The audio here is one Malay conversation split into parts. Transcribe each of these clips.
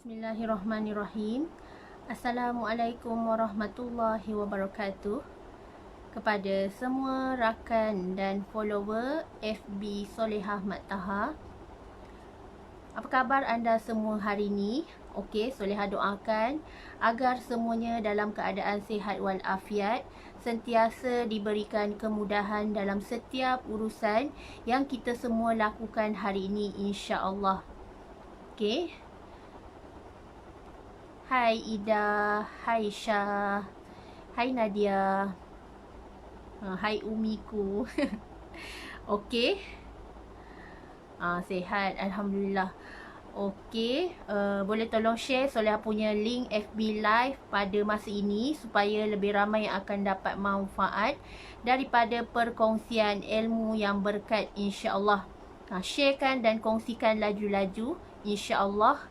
Bismillahirrahmanirrahim. Assalamualaikum warahmatullahi wabarakatuh. Kepada semua rakan dan follower FB Solehah Mat Taha, apa khabar anda semua hari ini? Okey, Solehah doakan agar semuanya dalam keadaan sihat walafiat, sentiasa diberikan kemudahan dalam setiap urusan yang kita semua lakukan hari ini, insya-Allah. Okey. Hai Ida, hai Syah, hai Nadia, hai Umiku. Okey. Sihat, Alhamdulillah. Okey, boleh tolong share Solehah punya link FB Live pada masa ini supaya lebih ramai yang akan dapat manfaat daripada perkongsian ilmu yang berkat, insya-Allah. Sharekan dan kongsikan laju-laju, insya-Allah.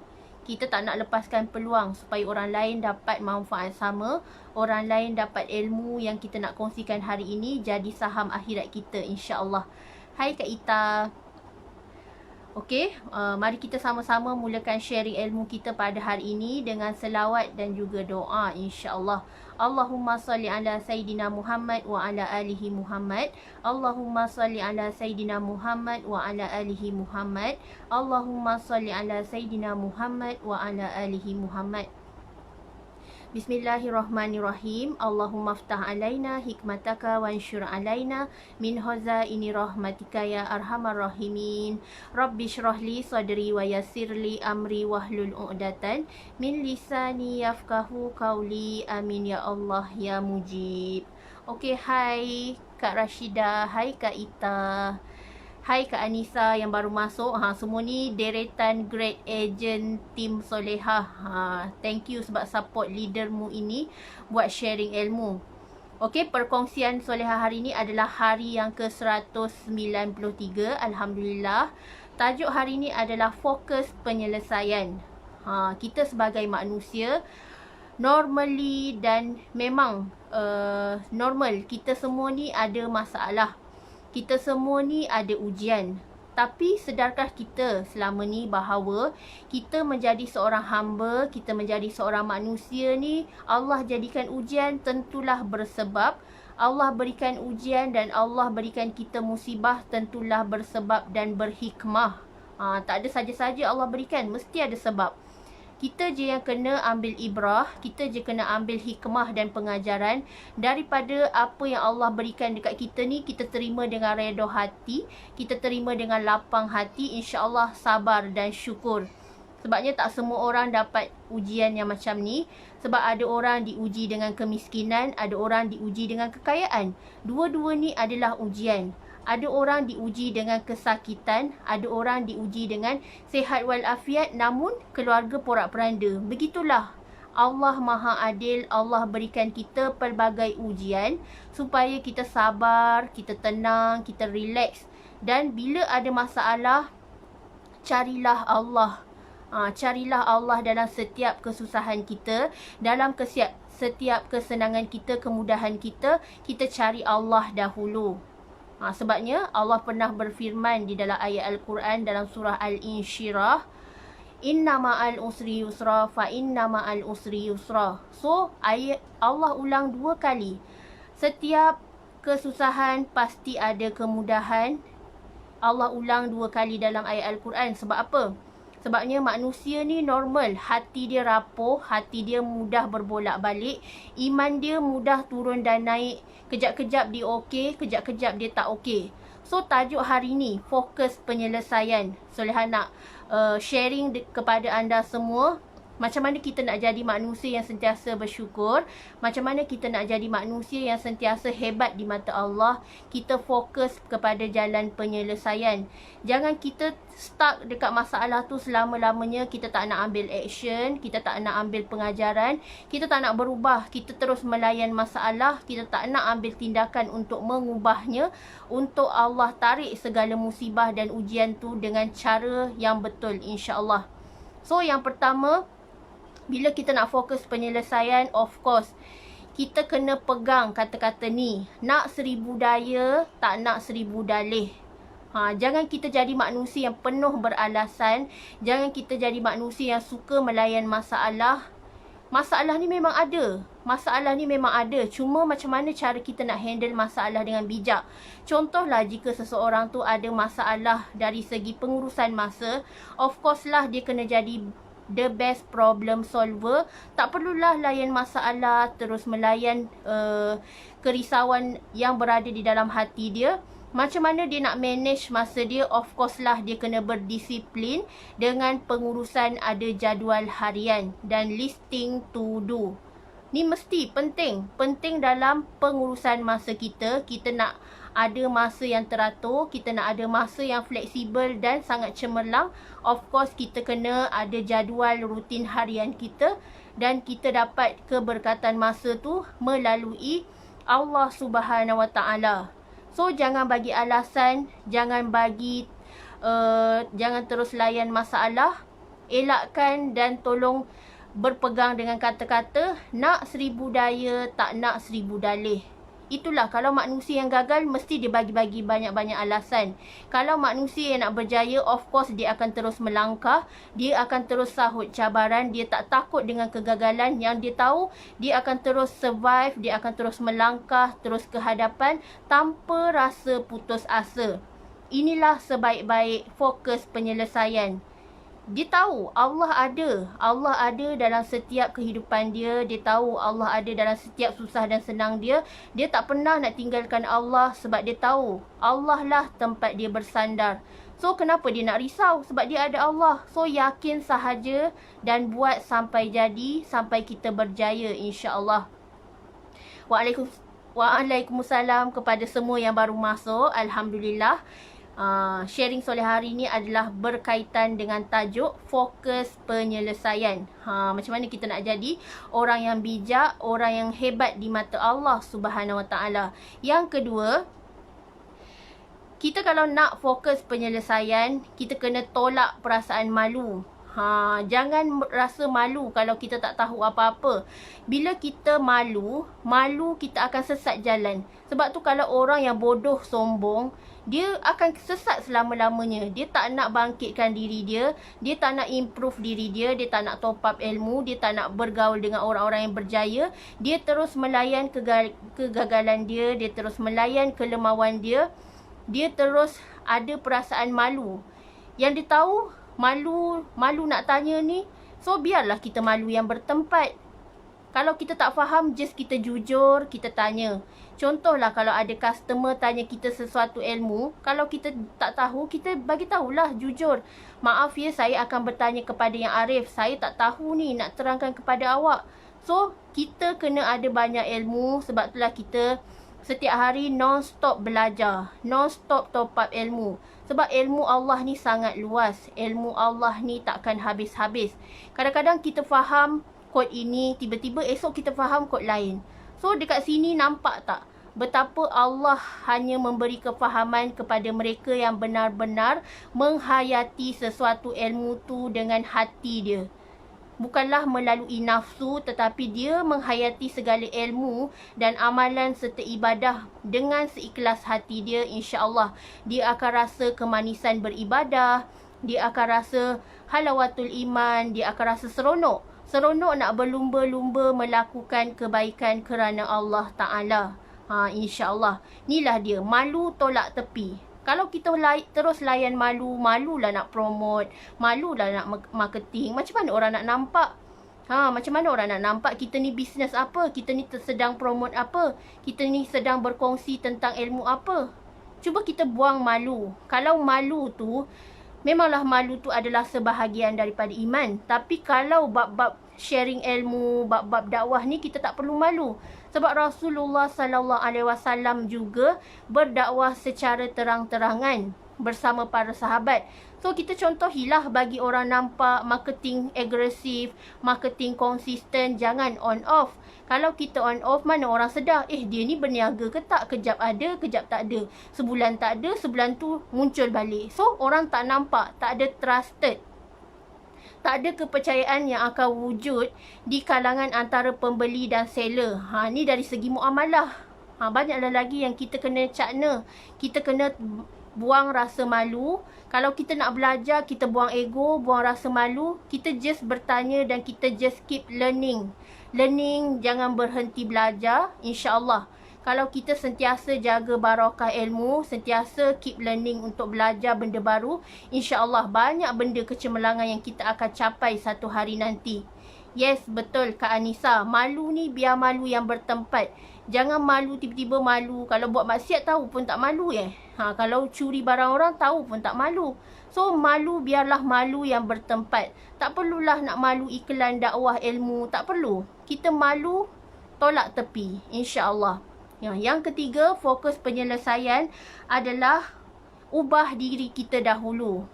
Kita tak nak lepaskan peluang supaya orang lain dapat manfaat sama, orang lain dapat ilmu yang kita nak kongsikan hari ini jadi saham akhirat kita, insya-Allah. Hai Kak Ita. Okey, mari kita sama-sama mulakan sharing ilmu kita pada hari ini dengan selawat dan juga doa, insya-Allah. Allahumma salli ala Sayyidina Muhammad wa ala alihi Muhammad. Allahumma salli ala Sayyidina Muhammad wa ala alihi Muhammad. Allahumma salli ala Sayyidina Muhammad wa ala alihi Muhammad. Bismillahirrahmanirrahim. Allahumma ftah alaina hikmataka wa ansyur alaina min khazaini rahmatika ya arhamar rahimin. Rabbi shrahli sadri wa yassirli amri wahlul 'uqdatan min lisani yafqahu qawli. Amin ya Allah ya mujib. Okey, hai Kak Rashida, hai Kak Ita, hai Kak Anissa yang baru masuk. Semua ni deretan Great Agent Team Solehah. Thank you sebab support leadermu ini buat sharing ilmu. Okey, perkongsian Solehah hari ini adalah hari yang ke-193. Alhamdulillah. Tajuk hari ini adalah fokus penyelesaian. Kita sebagai manusia normally dan memang normal, kita semua ni ada masalah. Kita semua ni ada ujian. Tapi sedarkah kita selama ni bahawa kita menjadi seorang hamba, kita menjadi seorang manusia ni, Allah jadikan ujian tentulah bersebab. Allah berikan ujian dan Allah berikan kita musibah tentulah bersebab dan berhikmah. Tak ada saja-saja Allah berikan, mesti ada sebab. Kita je yang kena ambil ibrah, kita je kena ambil hikmah dan pengajaran daripada apa yang Allah berikan dekat kita ni. Kita terima dengan redha hati, kita terima dengan lapang hati, insya-Allah sabar dan syukur. Sebabnya tak semua orang dapat ujian yang macam ni. Sebab ada orang diuji dengan kemiskinan, ada orang diuji dengan kekayaan. Dua-dua ni adalah ujian. Ada orang diuji dengan kesakitan, ada orang diuji dengan sihat walafiat, namun keluarga porak-poranda. Begitulah. Allah Maha Adil, Allah berikan kita pelbagai ujian supaya kita sabar, kita tenang, kita relax. Dan bila ada masalah, carilah Allah. Carilah Allah dalam setiap kesusahan kita, dalam setiap kesenangan kita, kemudahan kita, kita cari Allah dahulu. Sebabnya Allah pernah berfirman di dalam ayat Al-Quran dalam surah Al-Insyirah, Inna ma'al usri yusra fa inna ma'al usri yusra. So, ayat Allah ulang 2 kali. Setiap kesusahan pasti ada kemudahan. Allah ulang 2 kali dalam ayat Al-Quran. Sebab apa? Sebabnya manusia ni normal. Hati dia rapuh, hati dia mudah berbolak-balik, iman dia mudah turun dan naik. Kejap-kejap dia okey, kejap-kejap dia tak okey. So, tajuk hari ni, fokus penyelesaian. Solehah nak sharing kepada anda semua. Macam mana kita nak jadi manusia yang sentiasa bersyukur. Macam mana kita nak jadi manusia yang sentiasa hebat di mata Allah. Kita fokus kepada jalan penyelesaian. Jangan kita stuck dekat masalah tu selama-lamanya. Kita tak nak ambil action. Kita tak nak ambil pengajaran. Kita tak nak berubah. Kita terus melayan masalah. Kita tak nak ambil tindakan untuk mengubahnya. Untuk Allah tarik segala musibah dan ujian tu dengan cara yang betul, insya-Allah. So, yang pertama, bila kita nak fokus penyelesaian, of course, kita kena pegang kata-kata ni. Nak 1000 daya, tak nak 1000 dalih. Jangan kita jadi manusia yang penuh beralasan. Jangan kita jadi manusia yang suka melayan masalah. Masalah ni memang ada. Masalah ni memang ada. Cuma macam mana cara kita nak handle masalah dengan bijak. Contohlah jika seseorang tu ada masalah dari segi pengurusan masa, of course lah dia kena jadi the best problem solver. Tak perlulah layan masalah, terus melayan kerisauan yang berada di dalam hati dia. Macam mana dia nak manage masa dia? Of course lah dia kena berdisiplin dengan pengurusan ada jadual harian dan listing to do. Ni mesti penting. Penting dalam pengurusan masa kita. Kita nak ada masa yang teratur. Kita nak ada masa yang fleksibel dan sangat cemerlang. Of course kita kena ada jadual rutin harian kita. Dan kita dapat keberkatan masa tu melalui Allah Subhanahu Wa Taala. So, jangan bagi alasan, jangan terus layan masalah. Elakkan dan tolong berpegang dengan kata-kata, nak 1000 daya, tak nak 1000 dalih. Itulah, kalau manusia yang gagal, mesti dia bagi-bagi banyak-banyak alasan. Kalau manusia yang nak berjaya, of course dia akan terus melangkah. Dia akan terus sahut cabaran. Dia tak takut dengan kegagalan. Yang dia tahu, dia akan terus survive. Dia akan terus melangkah, terus ke hadapan tanpa rasa putus asa. Inilah sebaik-baik fokus penyelesaian. Dia tahu Allah ada. Allah ada dalam setiap kehidupan dia. Dia tahu Allah ada dalam setiap susah dan senang dia. Dia tak pernah nak tinggalkan Allah sebab dia tahu Allah lah tempat dia bersandar. So, kenapa dia nak risau? Sebab dia ada Allah. So, yakin sahaja dan buat sampai jadi, sampai kita berjaya insya-Allah. Waalaikumsalam kepada semua yang baru masuk. Alhamdulillah. Sharing soleh hari ni adalah berkaitan dengan tajuk fokus penyelesaian. Macam mana kita nak jadi orang yang bijak, orang yang hebat di mata Allah Subhanahu Wa Taala. Yang kedua, kita kalau nak fokus penyelesaian, kita kena tolak perasaan malu. Jangan rasa malu kalau kita tak tahu apa-apa. Bila kita malu kita akan sesat jalan. Sebab tu kalau orang yang bodoh sombong, dia akan sesat selama-lamanya. Dia tak nak bangkitkan diri dia. Dia tak nak improve diri dia. Dia tak nak top up ilmu. Dia tak nak bergaul dengan orang-orang yang berjaya. Dia terus melayan kegagalan dia. Dia terus melayan kelemahan dia. Dia terus ada perasaan malu. Yang dia tahu, malu nak tanya ni. So, biarlah kita malu yang bertempat. Kalau kita tak faham, just kita jujur, kita tanya. Contohlah kalau ada customer tanya kita sesuatu ilmu, kalau kita tak tahu, kita bagi tahulah jujur. Maaf ya, saya akan bertanya kepada yang arif. Saya tak tahu ni, nak terangkan kepada awak. So, kita kena ada banyak ilmu. Sebab itulah kita setiap hari non-stop belajar. Non-stop top up ilmu. Sebab ilmu Allah ni sangat luas. Ilmu Allah ni takkan habis-habis. Kadang-kadang kita faham kod ini, tiba-tiba esok kita faham kod lain. So, dekat sini nampak tak betapa Allah hanya memberi kefahaman kepada mereka yang benar-benar menghayati sesuatu ilmu tu dengan hati dia. Bukanlah melalui nafsu, tetapi dia menghayati segala ilmu dan amalan serta ibadah dengan seikhlas hati dia. InsyaAllah dia akan rasa kemanisan beribadah. Dia akan rasa halawatul iman. Dia akan rasa seronok. Seronok nak berlumba-lumba melakukan kebaikan kerana Allah Ta'ala. InsyaAllah. Inilah dia. Malu tolak tepi. Kalau kita terus layan malulah nak promote, malulah nak marketing. Macam mana orang nak nampak? Macam mana orang nak nampak kita ni bisnes apa? Kita ni sedang promote apa? Kita ni sedang berkongsi tentang ilmu apa? Cuba kita buang malu. Kalau malu tu, memanglah malu tu adalah sebahagian daripada iman. Tapi kalau bab-bab sharing ilmu, bab-bab dakwah ni kita tak perlu malu. Sebab Rasulullah sallallahu alaihi wasallam juga berdakwah secara terang-terangan bersama para sahabat. So kita contohilah bagi orang nampak marketing agresif, marketing konsisten, jangan on off. Kalau kita on off, mana orang sedar, dia ni berniaga ke tak? Kejap ada, kejap tak ada. Sebulan tak ada, sebulan tu muncul balik. So orang tak nampak, tak ada trusted. Tak ada kepercayaan yang akan wujud di kalangan antara pembeli dan seller. Ni dari segi muamalah. Banyaklah lagi yang kita kena cakna. Kita kena buang rasa malu. Kalau kita nak belajar, kita buang ego, buang rasa malu. Kita just bertanya dan kita just keep learning. Learning, jangan berhenti belajar, insya-Allah. Kalau kita sentiasa jaga barakah ilmu, sentiasa keep learning untuk belajar benda baru, insya-Allah banyak benda kecemerlangan yang kita akan capai satu hari nanti. Yes, betul Kak Anissa. Malu ni biar malu yang bertempat. Jangan malu tiba-tiba malu. Kalau buat maksiat tahu pun tak malu kalau curi barang orang tahu pun tak malu. So malu biarlah malu yang bertempat. Tak perlulah nak malu iklan dakwah ilmu. Tak perlu. Kita malu tolak tepi, insya-Allah. Yang ketiga, fokus penyelesaian adalah ubah diri kita dahulu.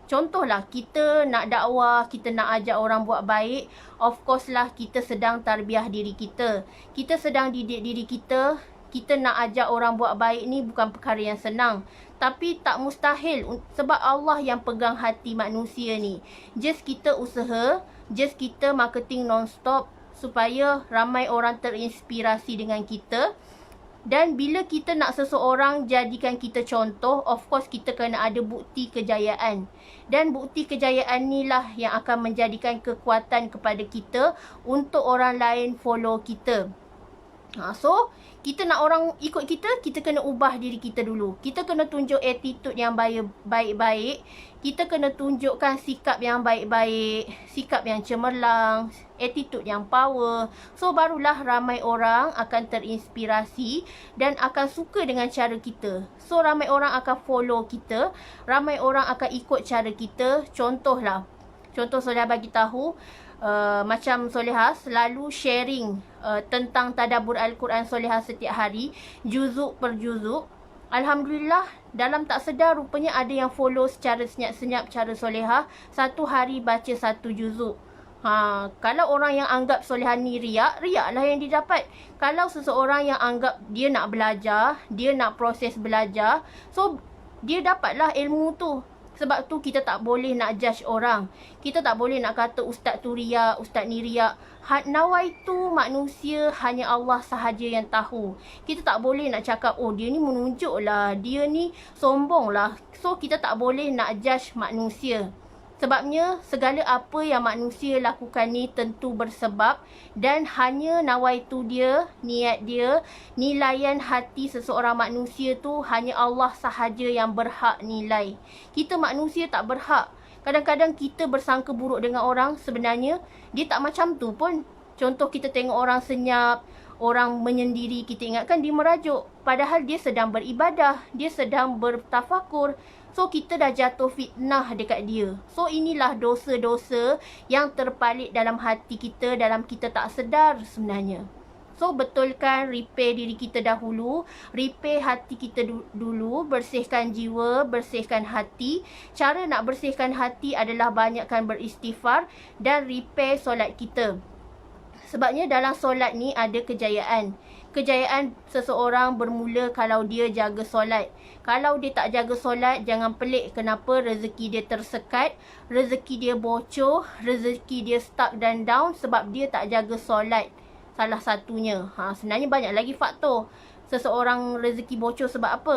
Contohlah, kita nak dakwah, kita nak ajak orang buat baik. Of course lah, kita sedang tarbiyah diri kita. Kita sedang didik diri kita. Kita nak ajak orang buat baik ni bukan perkara yang senang. Tapi tak mustahil sebab Allah yang pegang hati manusia ni. Just kita usaha, just kita marketing non-stop supaya ramai orang terinspirasi dengan kita. Dan bila kita nak seseorang jadikan kita contoh, of course kita kena ada bukti kejayaan. Dan bukti kejayaan inilah yang akan menjadikan kekuatan kepada kita untuk orang lain follow kita. So, kita nak orang ikut kita, kita kena ubah diri kita dulu. Kita kena tunjuk attitude yang baik-baik. Kita kena tunjukkan sikap yang baik-baik, sikap yang cemerlang, attitude yang power. So, barulah ramai orang akan terinspirasi dan akan suka dengan cara kita. So, ramai orang akan follow kita, ramai orang akan ikut cara kita. Contoh Solehah bagi tahu, macam Solehah selalu sharing tentang tadabbur Al-Quran Solehah setiap hari, juzuk per juzuk. Alhamdulillah, dalam tak sedar rupanya ada yang follow secara senyap-senyap cara Solehah. Satu hari baca satu juzuk. Kalau orang yang anggap Solehah ni riak lah yang didapat. Kalau seseorang yang anggap dia nak belajar, dia nak proses belajar, so dia dapatlah ilmu tu. Sebab tu kita tak boleh nak judge orang. Kita tak boleh nak kata ustaz tu riak, ustaz ni riak. Nawaitu manusia hanya Allah sahaja yang tahu. Kita tak boleh nak cakap, oh dia ni menunjuk lah, dia ni sombong lah. So kita tak boleh nak judge manusia. Sebabnya segala apa yang manusia lakukan ni tentu bersebab. Dan hanya nawaitu dia, niat dia, nilaian hati seseorang manusia tu hanya Allah sahaja yang berhak nilai. Kita manusia tak berhak. Kadang-kadang kita bersangka buruk dengan orang, sebenarnya dia tak macam tu pun. Contoh kita tengok orang senyap, orang menyendiri, kita ingatkan dia merajuk. Padahal dia sedang beribadah, dia sedang bertafakur. So, kita dah jatuh fitnah dekat dia. So, inilah dosa-dosa yang terpalit dalam hati kita, dalam kita tak sedar sebenarnya. So, betulkan, repair diri kita dahulu. Repair hati kita dulu. Bersihkan jiwa, bersihkan hati. Cara nak bersihkan hati adalah banyakkan beristighfar dan repair solat kita. Sebabnya dalam solat ni ada kejayaan. Kejayaan seseorang bermula kalau dia jaga solat. Kalau dia tak jaga solat, jangan pelik kenapa rezeki dia tersekat, rezeki dia bocor, rezeki dia stuck dan down sebab dia tak jaga solat. Salah satunya. Sebenarnya banyak lagi faktor seseorang rezeki bocor sebab apa.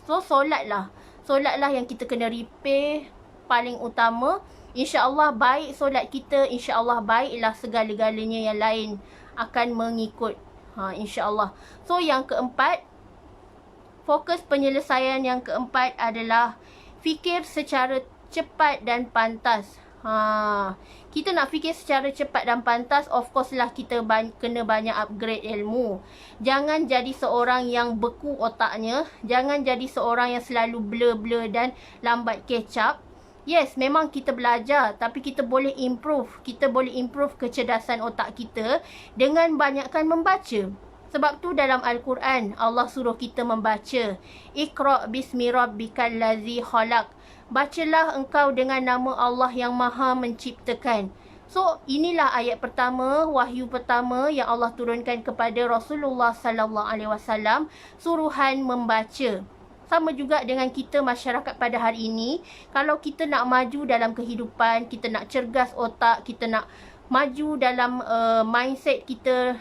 So solatlah. Solatlah yang kita kena repair paling utama. InsyaAllah baik solat kita, insyaAllah baiklah segala-galanya yang lain akan mengikut. InsyaAllah. So yang keempat, fokus penyelesaian yang keempat adalah fikir secara cepat dan pantas. Kita nak fikir secara cepat dan pantas, of course lah kita kena banyak upgrade ilmu. Jangan jadi seorang yang beku otaknya. Jangan jadi seorang yang selalu blur-blur dan lambat catch up. Yes, memang kita belajar, tapi kita boleh improve. Kita boleh improve kecerdasan otak kita dengan banyakkan membaca. Sebab tu dalam Al-Quran, Allah suruh kita membaca. Iqra' bismi rabbikal ladzi khalaq. Bacalah engkau dengan nama Allah yang Maha menciptakan. So, inilah ayat pertama, wahyu pertama yang Allah turunkan kepada Rasulullah sallallahu alaihi wasallam, suruhan membaca. Sama juga dengan kita masyarakat pada hari ini. Kalau kita nak maju dalam kehidupan, kita nak cergas otak, kita nak maju dalam mindset kita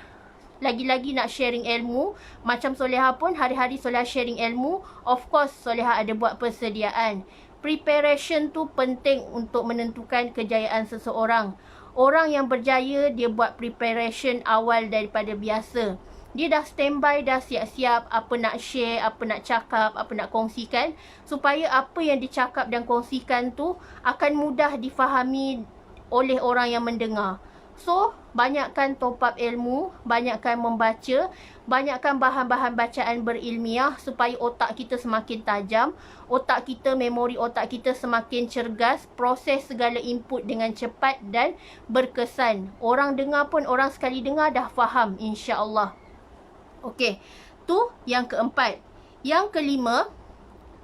lagi-lagi nak sharing ilmu. Macam Soleha pun hari-hari Soleha sharing ilmu. Of course Soleha ada buat persediaan. Preparation tu penting untuk menentukan kejayaan seseorang. Orang yang berjaya, dia buat preparation awal daripada biasa. Dia dah standby, dah siap-siap apa nak share, apa nak cakap, apa nak kongsikan, supaya apa yang dicakap dan kongsikan tu akan mudah difahami oleh orang yang mendengar. So, banyakkan top up ilmu, banyakkan membaca, banyakkan bahan-bahan bacaan berilmiah supaya otak kita semakin tajam, otak kita, memori otak kita semakin cergas, proses segala input dengan cepat dan berkesan. Orang dengar pun, orang sekali dengar dah faham, insya-Allah. Okey, tu yang keempat. Yang kelima,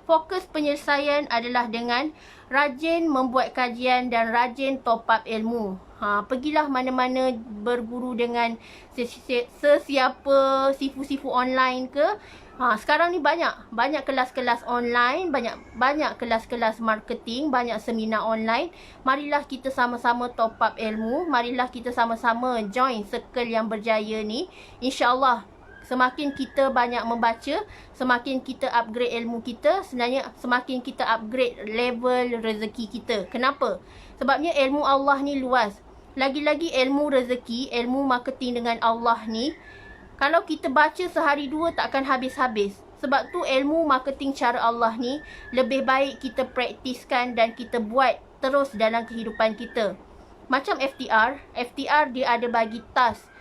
fokus penyelesaian adalah dengan rajin membuat kajian dan rajin top up ilmu. Pergilah mana-mana berguru dengan sesiapa, sifu-sifu online ke. Sekarang ni banyak kelas-kelas online, banyak kelas-kelas marketing, banyak seminar online. Marilah kita sama-sama top up ilmu, marilah kita sama-sama join circle yang berjaya ni. InsyaAllah semakin kita banyak membaca, semakin kita upgrade ilmu kita, sebenarnya semakin kita upgrade level rezeki kita. Kenapa? Sebabnya ilmu Allah ni luas. Lagi-lagi ilmu rezeki, ilmu marketing dengan Allah ni, kalau kita baca sehari dua takkan habis-habis. Sebab tu ilmu marketing cara Allah ni lebih baik kita praktiskan dan kita buat terus dalam kehidupan kita. Macam FTR dia ada bagi task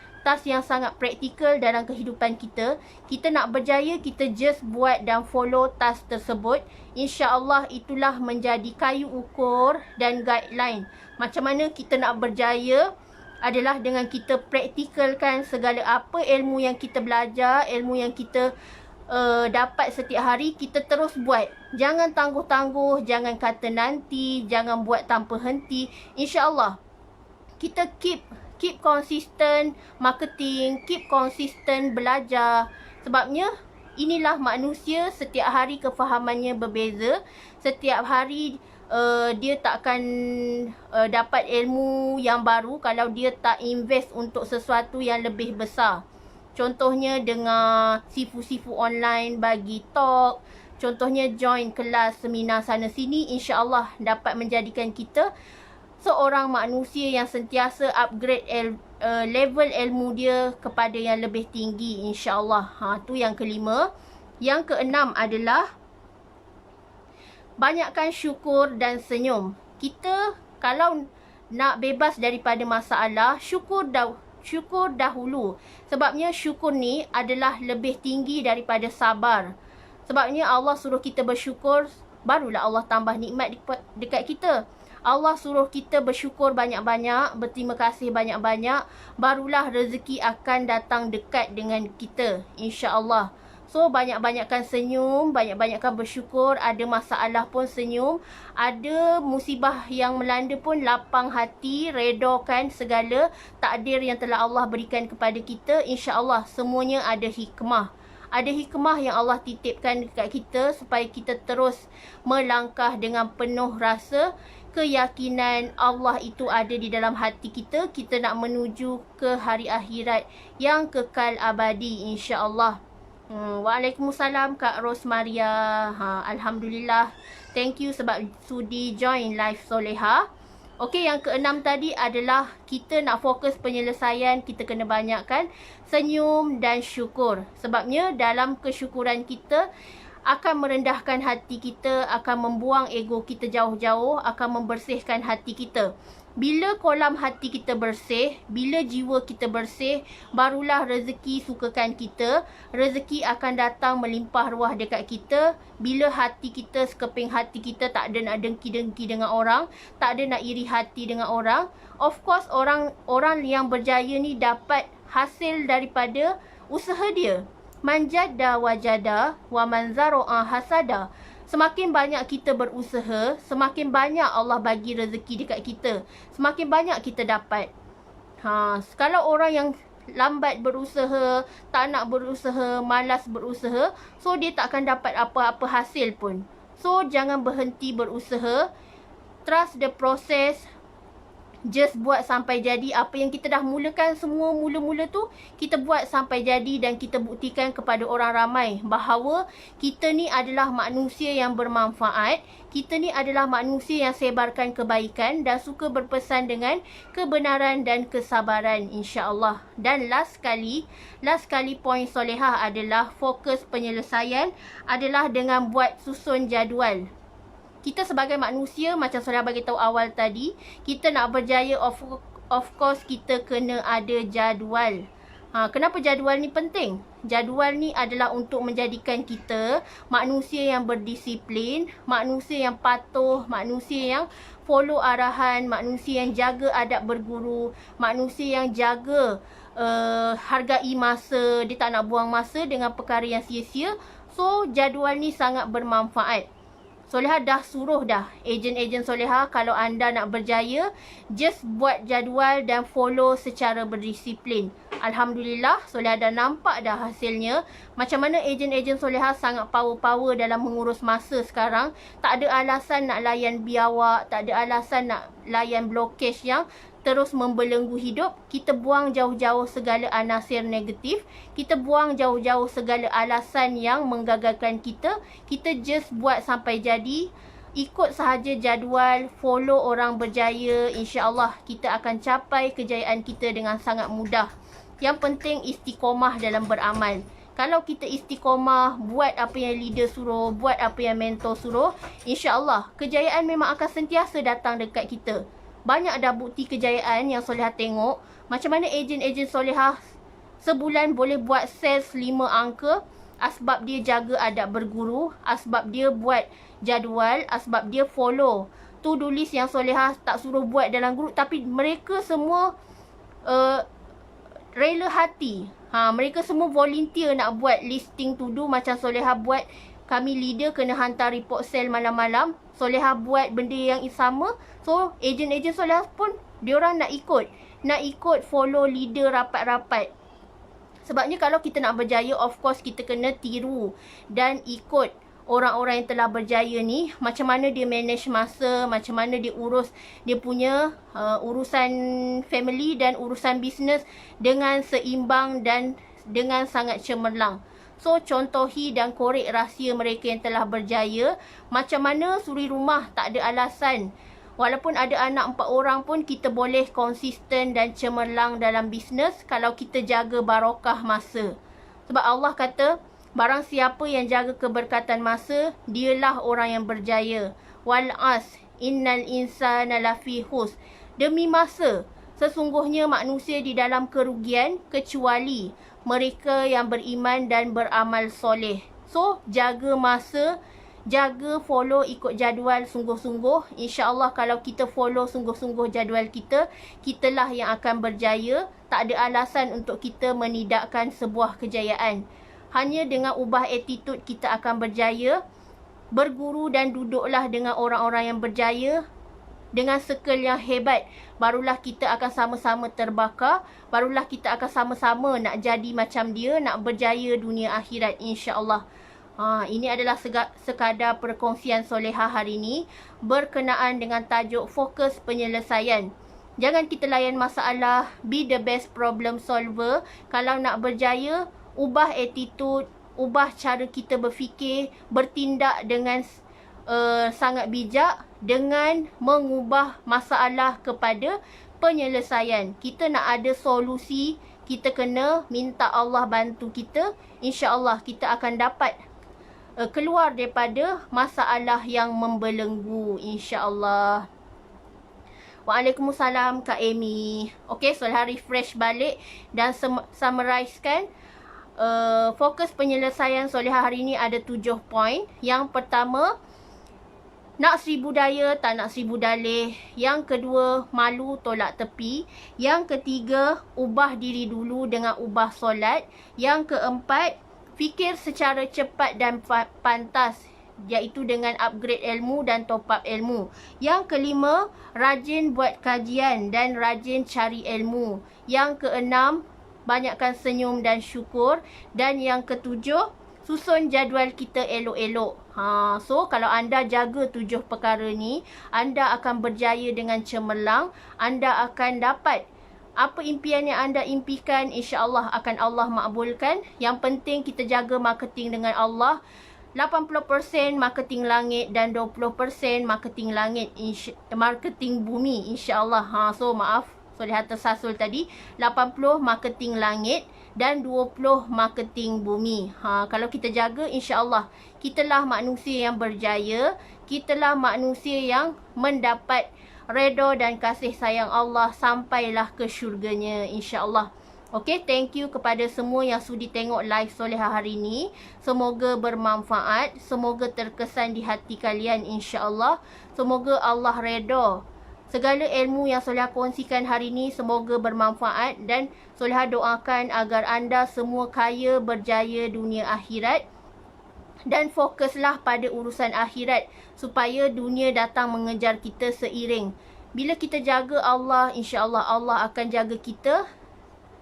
yang sangat praktikal dalam kehidupan kita. Kita nak berjaya, kita just buat dan follow task tersebut. InsyaAllah itulah menjadi kayu ukur dan guideline. Macam mana kita nak berjaya adalah dengan kita praktikalkan segala apa ilmu yang kita belajar, ilmu yang kita dapat setiap hari, kita terus buat. Jangan tangguh-tangguh, jangan kata nanti, jangan buat tanpa henti. InsyaAllah kita keep konsisten marketing, keep konsisten belajar. Sebabnya inilah manusia, setiap hari kefahamannya berbeza. Setiap hari dia takkan dapat ilmu yang baru kalau dia tak invest untuk sesuatu yang lebih besar. Contohnya dengar sifu-sifu online bagi talk, contohnya join kelas seminar sana sini, insya-Allah dapat menjadikan kita seorang manusia yang sentiasa upgrade level ilmu dia kepada yang lebih tinggi, insya-Allah. Tu yang kelima. Yang keenam adalah banyakkan syukur dan senyum. Kita kalau nak bebas daripada masalah, syukur dahulu. Sebabnya syukur ni adalah lebih tinggi daripada sabar. Sebabnya Allah suruh kita bersyukur, barulah Allah tambah nikmat dekat kita. Allah suruh kita bersyukur banyak-banyak, berterima kasih banyak-banyak, barulah rezeki akan datang dekat dengan kita, insya-Allah. So, banyak-banyakkan senyum, banyak-banyakkan bersyukur. Ada masalah pun senyum. Ada musibah yang melanda pun lapang hati, redakan segala takdir yang telah Allah berikan kepada kita. InsyaAllah semuanya ada hikmah. Ada hikmah yang Allah titipkan dekat kita supaya kita terus melangkah dengan penuh rasa keyakinan Allah itu ada di dalam hati kita. Kita nak menuju ke hari akhirat yang kekal abadi, insya-Allah. Waalaikumsalam Kak Rosmaria. Alhamdulillah. Thank you sebab sudi join live Soleha. Okey, yang keenam tadi adalah kita nak fokus penyelesaian, kita kena banyakkan senyum dan syukur. Sebabnya dalam kesyukuran kita akan merendahkan hati kita, akan membuang ego kita jauh-jauh, akan membersihkan hati kita. Bila kolam hati kita bersih, bila jiwa kita bersih, barulah rezeki sukakan kita. Rezeki akan datang melimpah ruah dekat kita. Bila hati kita, sekeping hati kita tak ada nak dengki-dengki dengan orang, tak ada nak iri hati dengan orang. Of course, orang yang berjaya ni dapat hasil daripada usaha dia. Manjada wajada wa manzaro'a hasada. Semakin banyak kita berusaha, semakin banyak Allah bagi rezeki dekat kita. Semakin banyak kita dapat. Kalau orang yang lambat berusaha, tak nak berusaha, malas berusaha, so dia tak akan dapat apa-apa hasil pun. So, jangan berhenti berusaha. Trust the process. Just buat sampai jadi. Apa yang kita dah mulakan semua mula-mula tu, kita buat sampai jadi dan kita buktikan kepada orang ramai bahawa kita ni adalah manusia yang bermanfaat. Kita ni adalah manusia yang sebarkan kebaikan dan suka berpesan dengan kebenaran dan kesabaran, insya-Allah. Dan last kali poin solehah adalah fokus penyelesaian adalah dengan buat susun jadual. Kita sebagai manusia, macam Solehah bagi tahu awal tadi, kita nak berjaya, of course kita kena ada jadual. Kenapa jadual ni penting? Jadual ni adalah untuk menjadikan kita manusia yang berdisiplin, manusia yang patuh, manusia yang follow arahan, manusia yang jaga adab berguru, manusia yang jaga hargai masa, dia tak nak buang masa dengan perkara yang sia-sia. So, jadual ni sangat bermanfaat. Solehah dah suruh dah ejen-ejen Solehah, kalau anda nak berjaya, just buat jadual dan follow secara berdisiplin. Alhamdulillah, Solehah dah nampak dah hasilnya. Macam mana ejen-ejen Solehah sangat power dalam mengurus masa sekarang. Tak ada alasan nak layan biawak, tak ada alasan nak layan blokej yang terus membelenggu hidup. Kita buang jauh-jauh segala anasir negatif. Kita buang jauh-jauh segala alasan yang menggagalkan kita. Kita just buat sampai jadi. Ikut sahaja jadual, follow orang berjaya. InsyaAllah kita akan capai kejayaan kita dengan sangat mudah. Yang penting istiqomah dalam beramal. Kalau kita istiqomah, buat apa yang leader suruh, buat apa yang mentor suruh, InsyaAllah kejayaan memang akan sentiasa datang dekat kita. Banyak dah bukti kejayaan yang Solehah tengok. Macam mana ejen-ejen Solehah sebulan boleh buat sales 5 angka. Asbab dia jaga adab berguru, asbab dia buat jadual, asbab dia follow to-do list yang Solehah tak suruh buat dalam grup. Tapi mereka semua rela hati. Mereka semua volunteer nak buat listing to do macam Solehah buat. Kami leader kena hantar report sale malam-malam. Solehah buat benda yang sama. So, ejen-ejen Solehah pun, diorang nak ikut follow leader rapat-rapat. Sebabnya kalau kita nak berjaya, of course kita kena tiru dan ikut orang-orang yang telah berjaya ni. Macam mana dia manage masa, macam mana dia urus dia punya urusan family dan urusan bisnes dengan seimbang dan dengan sangat cemerlang. So, contohi dan korek rahsia mereka yang telah berjaya. Macam mana suri rumah tak ada alasan. Walaupun ada anak 4 orang pun, kita boleh konsisten dan cemerlang dalam bisnes kalau kita jaga barakah masa. Sebab Allah kata, barang siapa yang jaga keberkatan masa, dialah orang yang berjaya. Wal as, innal insana lafi khus. Demi masa, sesungguhnya manusia di dalam kerugian kecuali mereka yang beriman dan beramal soleh. So, jaga masa, jaga follow ikut jadual sungguh-sungguh. InsyaAllah kalau kita follow sungguh-sungguh jadual kita, kitalah yang akan berjaya. Tak ada alasan untuk kita menidakkan sebuah kejayaan. Hanya dengan ubah attitude kita akan berjaya. Berguru dan duduklah dengan orang-orang yang berjaya, dengan circle yang hebat. Barulah kita akan sama-sama terbakar. Barulah kita akan sama-sama nak jadi macam dia, nak berjaya dunia akhirat, insya-Allah. Ini adalah sekadar perkongsian Solehah hari ini berkenaan dengan tajuk fokus penyelesaian. Jangan kita layan masalah, be the best problem solver. Kalau nak berjaya, ubah attitude, ubah cara kita berfikir, bertindak dengan sangat bijak dengan mengubah masalah kepada penyelesaian. Kita nak ada solusi, kita kena minta Allah bantu kita. InsyaAllah kita akan dapat keluar daripada masalah yang membelenggu, insya-Allah. Waalaikumsalam Kak Amy. Okey, Solehah refresh balik dan summarizekan. Fokus penyelesaian Solehah hari ini ada 7 poin. Yang pertama, nak 1000 daya, tak nak 1000 dalih. Yang kedua, malu tolak tepi. Yang ketiga, ubah diri dulu dengan ubah solat. Yang keempat, fikir secara cepat dan pantas, iaitu dengan upgrade ilmu dan top up ilmu. Yang kelima, rajin buat kajian dan rajin cari ilmu. Yang keenam, banyakkan senyum dan syukur. Dan yang ketujuh, susun jadual kita elok-elok. So kalau anda jaga 7 perkara ni, anda akan berjaya dengan cemerlang. Anda akan dapat apa impian yang anda impikan, insya-Allah akan Allah makbulkan. Yang penting kita jaga marketing dengan Allah. 80% marketing langit dan 20% marketing langit, marketing bumi, insya-Allah. So maaf, Solihah tersasul tadi. 80 marketing langit dan 20 marketing bumi. Kalau kita jaga, insya-Allah kitalah manusia yang berjaya, kitalah manusia yang mendapat redha dan kasih sayang Allah sampailah ke syurganya, insya-Allah. Okay, thank you kepada semua yang sudi tengok live Solihah hari ni. Semoga bermanfaat, semoga terkesan di hati kalian, insya-Allah. Semoga Allah redha. Segala ilmu yang Solihah kongsikan hari ni semoga bermanfaat, dan Solihah doakan agar anda semua kaya, berjaya dunia akhirat, dan fokuslah pada urusan akhirat supaya dunia datang mengejar kita seiring. Bila kita jaga Allah, insya-Allah Allah akan jaga kita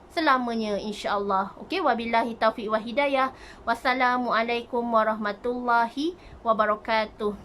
selamanya, insya-Allah. Okey, wabillahi taufiq wa hidayah. Wassalamualaikum warahmatullahi wabarakatuh.